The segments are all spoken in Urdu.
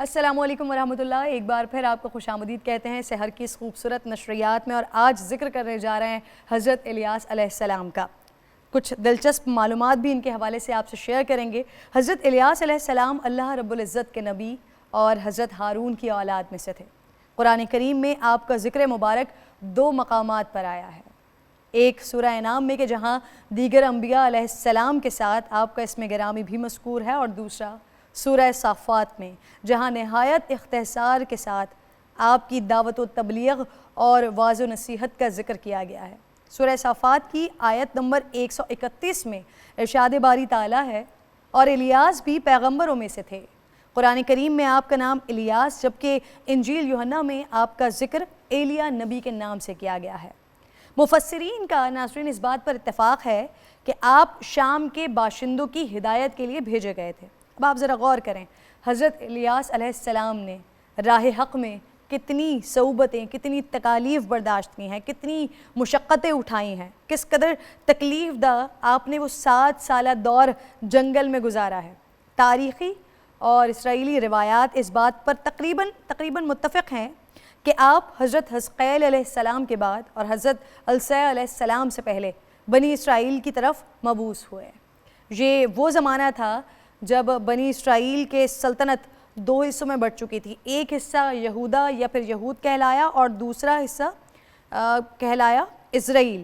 السلام علیکم ورحمۃ اللہ۔ ایک بار پھر آپ کو خوش آمدید کہتے ہیں سحر کی اس خوبصورت نشریات میں، اور آج ذکر کرنے جا رہے ہیں حضرت الیاس علیہ السلام کا۔ کچھ دلچسپ معلومات بھی ان کے حوالے سے آپ سے شیئر کریں گے۔ حضرت الیاس علیہ السلام اللہ رب العزت کے نبی اور حضرت ہارون کی اولاد میں سے تھے۔ قرآن کریم میں آپ کا ذکر مبارک دو مقامات پر آیا ہے، ایک سورہ انعام میں کہ جہاں دیگر انبیاء علیہ السلام کے ساتھ آپ کا اسم گرامی بھی مذکور ہے، اور دوسرا سورہ صافات میں جہاں نہایت اختصار کے ساتھ آپ کی دعوت و تبلیغ اور واعظ و نصیحت کا ذکر کیا گیا ہے۔ سورہ صافات کی آیت نمبر 131 میں ارشاد باری تعالیٰ ہے، اور الیاس بھی پیغمبروں میں سے تھے۔ قرآن کریم میں آپ کا نام الیاس، جبکہ انجیل یوحنا میں آپ کا ذکر ایلیا نبی کے نام سے کیا گیا ہے۔ مفسرین کا ناظرین اس بات پر اتفاق ہے کہ آپ شام کے باشندوں کی ہدایت کے لیے بھیجے گئے تھے۔ اب آپ ذرا غور کریں، حضرت الیاس علیہ السلام نے راہ حق میں کتنی صعوبتیں، کتنی تکالیف برداشت کی ہیں، کتنی مشقتیں اٹھائی ہیں، کس قدر تکلیف دہ آپ نے وہ 7 سالہ دور جنگل میں گزارا ہے۔ تاریخی اور اسرائیلی روایات اس بات پر تقریباً متفق ہیں کہ آپ حضرت حزقیل علیہ السلام کے بعد اور حضرت علیہ السلام سے پہلے بنی اسرائیل کی طرف مبعوث ہوئے۔ یہ وہ زمانہ تھا جب بنی اسرائیل کے سلطنت 2 حصوں میں بٹ چکی تھی، ایک حصہ یہودا یا پھر یہود کہلایا، اور دوسرا حصہ کہلایا اسرائیل۔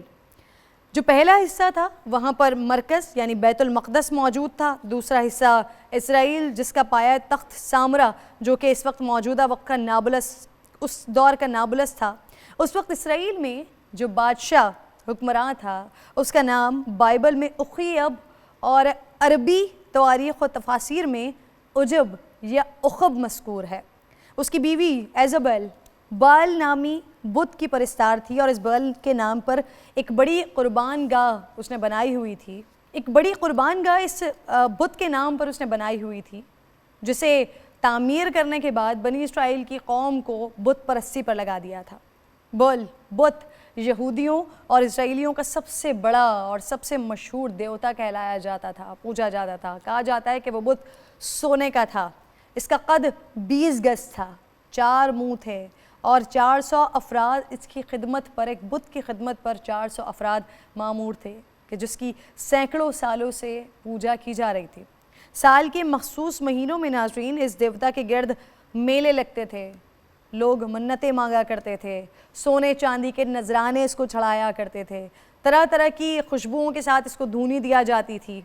جو پہلا حصہ تھا وہاں پر مرکز یعنی بیت المقدس موجود تھا، دوسرا حصہ اسرائیل جس کا پایہ تخت سامرا جو کہ اس وقت موجودہ وقت کا نابلس، اس دور کا نابلس تھا۔ اس وقت اسرائیل میں جو بادشاہ حکمراں تھا اس کا نام بائبل میں اخیب اور عربی تواریخ و تفاسیر میں عجب یا اخب مذکور ہے۔ اس کی بیوی ایزابل بال نامی بت کی پرستار تھی، اور اس بال کے نام پر ایک بڑی قربان گاہ اس نے بنائی ہوئی تھی۔ ایک بڑی قربان گاہ اس بت کے نام پر اس نے بنائی ہوئی تھی، جسے تعمیر کرنے کے بعد بنی اسرائیل کی قوم کو بت پرستی پر لگا دیا تھا۔ بت یہودیوں اور اسرائیلیوں کا سب سے بڑا اور سب سے مشہور دیوتا کہلایا جاتا تھا، پوجا جاتا تھا۔ کہا جاتا ہے کہ وہ بت سونے کا تھا، اس کا قد 20 گز تھا، 4 منہ تھے، اور 400 افراد اس کی خدمت پر، ایک بت کی خدمت پر 400 افراد معمور تھے کہ جس کی سینکڑوں سالوں سے پوجا کی جا رہی تھی۔ سال کے مخصوص مہینوں میں ناظرین اس دیوتا کے گرد میلے لگتے تھے، لوگ منتیں مانگا کرتے تھے، سونے چاندی کے نذرانے اس کو چڑھایا کرتے تھے، طرح طرح کی خوشبوؤں کے ساتھ اس کو دھونی دیا جاتی تھی۔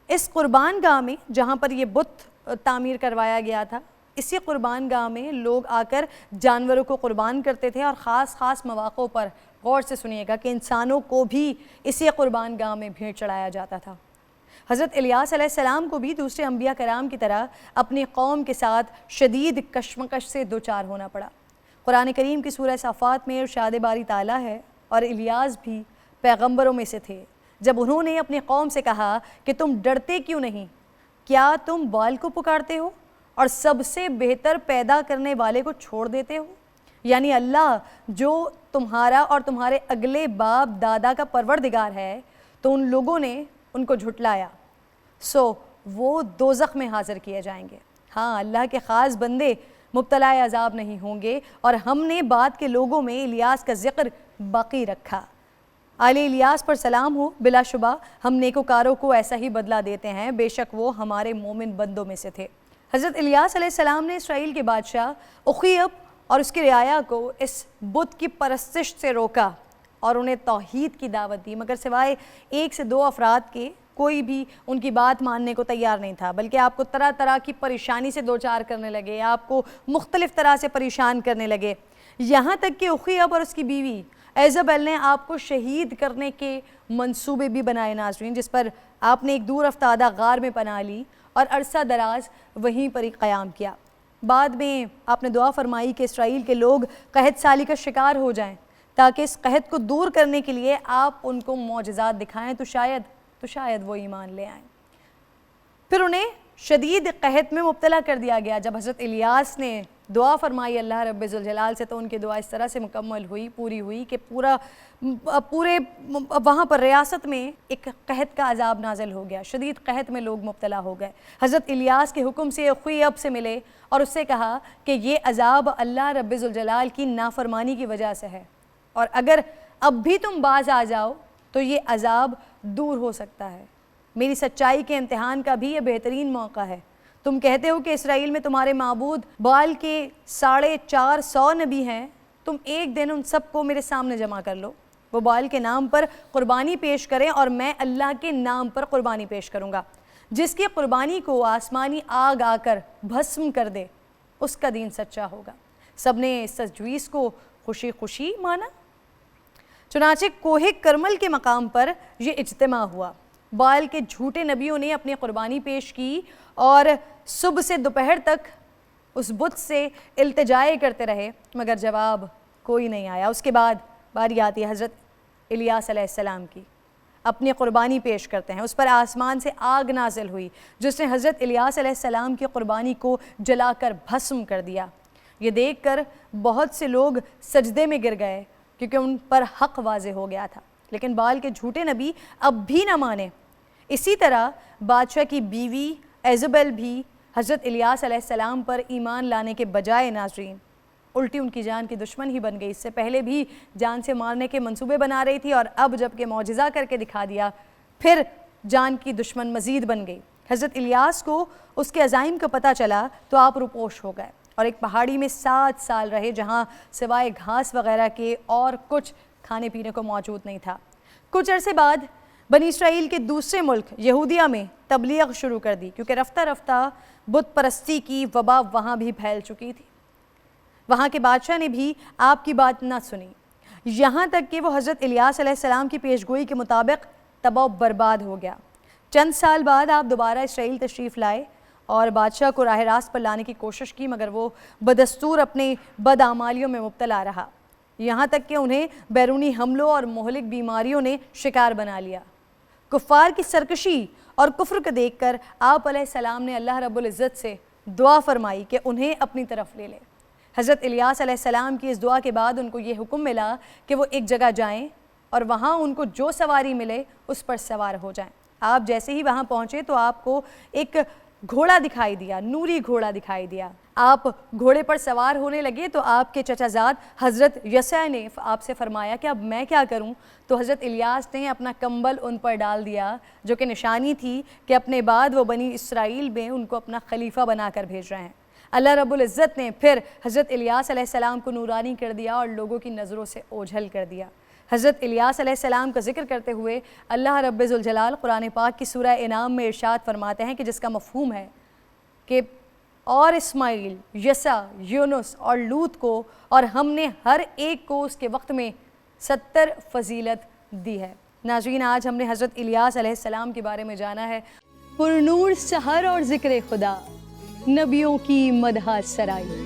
اس قربان گاہ میں جہاں پر یہ بت تعمیر کروایا گیا تھا، اسی قربان گاہ میں لوگ آ کر جانوروں کو قربان کرتے تھے، اور خاص مواقعوں پر غور سے سنیے گا کہ انسانوں کو بھی اسی قربان گاہ میں بھیڑ چڑھایا جاتا تھا۔ حضرت الیاس علیہ السلام کو بھی دوسرے انبیاء کرام کی طرح اپنی قوم کے ساتھ شدید کشمکش سے دوچار ہونا پڑا۔ قرآن کریم کی سورہ صافات میں ارشاد باری تعالیٰ ہے، اور الیاس بھی پیغمبروں میں سے تھے جب انہوں نے اپنی قوم سے کہا کہ تم ڈرتے کیوں نہیں؟ کیا تم بال کو پکارتے ہو اور سب سے بہتر پیدا کرنے والے کو چھوڑ دیتے ہو؟ یعنی اللہ جو تمہارا اور تمہارے اگلے باپ دادا کا پروردگار ہے، تو ان لوگوں نے ان کو جھٹلایا، سو وہ دوزخ میں حاضر کیے جائیں گے۔ ہاں، اللہ کے خاص بندے مبتلا عذاب نہیں ہوں گے، اور ہم نے بعد کے لوگوں میں الیاس کا ذکر باقی رکھا۔ آل الیاس پر سلام ہو۔ بلا شبہ ہم نیکوکاروں کو ایسا ہی بدلہ دیتے ہیں، بے شک وہ ہمارے مومن بندوں میں سے تھے۔ حضرت الیاس علیہ السلام نے اسرائیل کے بادشاہ اخیب اور اس کی رعایا کو اس بت کی پرستش سے روکا اور انہیں توحید کی دعوت دی، مگر سوائے 1 سے 2 افراد کے کوئی بھی ان کی بات ماننے کو تیار نہیں تھا، بلکہ آپ کو طرح طرح کی پریشانی سے دوچار کرنے لگے، آپ کو مختلف طرح سے پریشان کرنے لگے، یہاں تک کہ اخیب اور اس کی بیوی ایزابل نے آپ کو شہید کرنے کے منصوبے بھی بنائے ناظرین، جس پر آپ نے ایک دور افتادہ غار میں پناہ لی اور عرصہ دراز وہیں پر ہی قیام کیا۔ بعد میں آپ نے دعا فرمائی کہ اسرائیل کے لوگ قحط سالی کا شکار ہو جائیں، تاکہ اس قحط کو دور کرنے کے لیے آپ ان کو معجزات دکھائیں تو شاید وہ ایمان لے آئیں۔ پھر انہیں شدید قحط میں مبتلا کر دیا گیا۔ جب حضرت الیاس نے دعا فرمائی اللہ رب ذوالجلال سے تو ان کی دعا اس طرح سے مکمل ہوئی، پوری ہوئی کہ پورے وہاں پر ریاست میں ایک قحط کا عذاب نازل ہو گیا، شدید قحط میں لوگ مبتلا ہو گئے۔ حضرت الیاس کے حکم سے خوئی اب سے ملے اور اس سے کہا کہ یہ عذاب اللہ رب ذوالجلال کی نافرمانی کی وجہ سے ہے، اور اگر اب بھی تم باز آ جاؤ تو یہ عذاب دور ہو سکتا ہے۔ میری سچائی کے امتحان کا بھی یہ بہترین موقع ہے۔ تم کہتے ہو کہ اسرائیل میں تمہارے معبود بال کے 450 نبی ہیں، تم ایک دن ان سب کو میرے سامنے جمع کر لو، وہ بال کے نام پر قربانی پیش کریں اور میں اللہ کے نام پر قربانی پیش کروں گا۔ جس کی قربانی کو آسمانی آگ آ کر بھسم کر دے اس کا دین سچا ہوگا۔ سب نے اس تجویز کو خوشی خوشی مانا۔ چنانچہ کوہ کرمل کے مقام پر یہ اجتماع ہوا۔ بال کے جھوٹے نبیوں نے اپنی قربانی پیش کی اور صبح سے دوپہر تک اس بت سے التجائے کرتے رہے، مگر جواب کوئی نہیں آیا۔ اس کے بعد باری آتی ہے حضرت الیاس علیہ السلام کی، اپنی قربانی پیش کرتے ہیں۔ اس پر آسمان سے آگ نازل ہوئی جس نے حضرت الیاس علیہ السلام کی قربانی کو جلا کر بھسم کر دیا۔ یہ دیکھ کر بہت سے لوگ سجدے میں گر گئے کیونکہ ان پر حق واضح ہو گیا تھا، لیکن بال کے جھوٹے نبی اب بھی نہ مانے۔ اسی طرح بادشاہ کی بیوی ایزابل بھی حضرت الیاس علیہ السلام پر ایمان لانے کے بجائے ناظرین الٹی ان کی جان کی دشمن ہی بن گئی۔ اس سے پہلے بھی جان سے مارنے کے منصوبے بنا رہی تھی اور اب جب کہ معجزہ کر کے دکھا دیا پھر جان کی دشمن مزید بن گئی۔ حضرت الیاس کو اس کے عزائم کا پتہ چلا تو آپ روپوش ہو گئے اور ایک پہاڑی میں 7 سال رہے جہاں سوائے گھاس وغیرہ کے اور کچھ کھانے پینے کو موجود نہیں تھا۔ کچھ عرصے بعد بنی اسرائیل کے دوسرے ملک یہودیہ میں تبلیغ شروع کر دی کیونکہ رفتہ رفتہ بت پرستی کی وبا وہاں بھی پھیل چکی تھی۔ وہاں کے بادشاہ نے بھی آپ کی بات نہ سنی، یہاں تک کہ وہ حضرت الیاس علیہ السلام کی پیشگوئی کے مطابق تباہ و برباد ہو گیا۔ چند سال بعد آپ دوبارہ اسرائیل تشریف لائے اور بادشاہ کو راہ راست پر لانے کی کوشش کی، مگر وہ بدستور اپنے بدعمالیوں میں مبتلا رہا، یہاں تک کہ انہیں بیرونی حملوں اور مہلک بیماریوں نے شکار بنا لیا۔ کفار کی سرکشی اور کفر کو دیکھ کر آپ علیہ السلام نے اللہ رب العزت سے دعا فرمائی کہ انہیں اپنی طرف لے لے۔ حضرت الیاس علیہ السلام کی اس دعا کے بعد ان کو یہ حکم ملا کہ وہ ایک جگہ جائیں اور وہاں ان کو جو سواری ملے اس پر سوار ہو جائیں۔ آپ جیسے ہی وہاں پہنچے تو آپ کو ایک گھوڑا دکھائی دیا، نوری گھوڑا دکھائی دیا۔ آپ گھوڑے پر سوار ہونے لگے تو آپ کے چچا زاد حضرت یسع نے آپ سے فرمایا کہ اب میں کیا کروں؟ تو حضرت الیاس نے اپنا کمبل ان پر ڈال دیا جو کہ نشانی تھی کہ اپنے بعد وہ بنی اسرائیل میں ان کو اپنا خلیفہ بنا کر بھیج رہے ہیں۔ اللہ رب العزت نے پھر حضرت الیاس علیہ السلام کو نورانی کر دیا اور لوگوں کی نظروں سے اوجھل کر دیا۔ حضرت الیاس علیہ السلام کا ذکر کرتے ہوئے اللہ رب ذوالجلال قرآن پاک کی سورہ انعام میں ارشاد فرماتے ہیں کہ جس کا مفہوم ہے کہ اور اسماعیل، یسع، یونس اور لوط کو اور ہم نے ہر ایک کو اس کے وقت میں 70 فضیلت دی ہے۔ ناظرین، آج ہم نے حضرت الیاس علیہ السلام کے بارے میں جانا ہے۔ پرنور سحر اور ذکر خدا، نبیوں کی مدح سرائی۔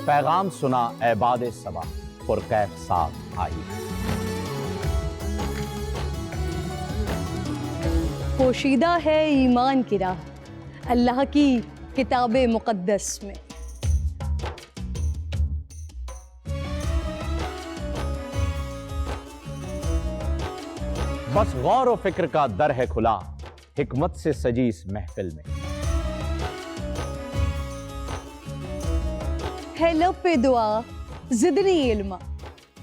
پیغام سنا اے باد صبا، پرکیف ساتھ آئی۔ پوشیدہ ہے ایمان کی راہ اللہ کی کتاب مقدس میں۔ بس غور و فکر کا در ہے کھلا، حکمت سے سجی اس محفل میں۔ ہے لب پہ دعا زدنی علما،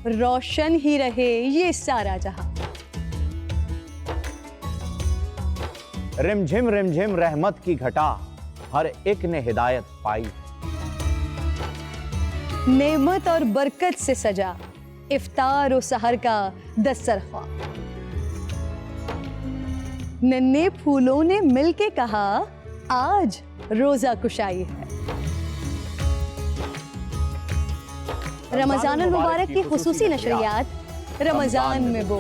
روشن ہی رہے یہ سارا جہاں۔ رم جھم رحمت کی گھٹا، ہر ایک نے ہدایت پائی۔ نعمت اور برکت سے سجا افطار و سحر کا دسترخوان۔ ننھے پھولوں نے مل کے کہا آج روزہ کشائی ہے۔ رمضان المبارک کی خصوصی نشریات رمضان میں بو۔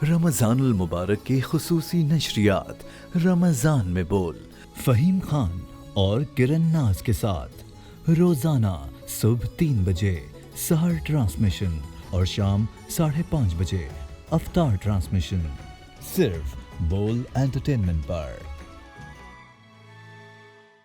رمضان المبارک کی خصوصی نشریات رمضان میں بول، فہیم خان اور کرن ناز کے ساتھ روزانہ صبح 3 بجے سحر ٹرانسمیشن اور شام 5:30 بجے افطار ٹرانسمیشن صرف بول انٹرٹینمنٹ پر.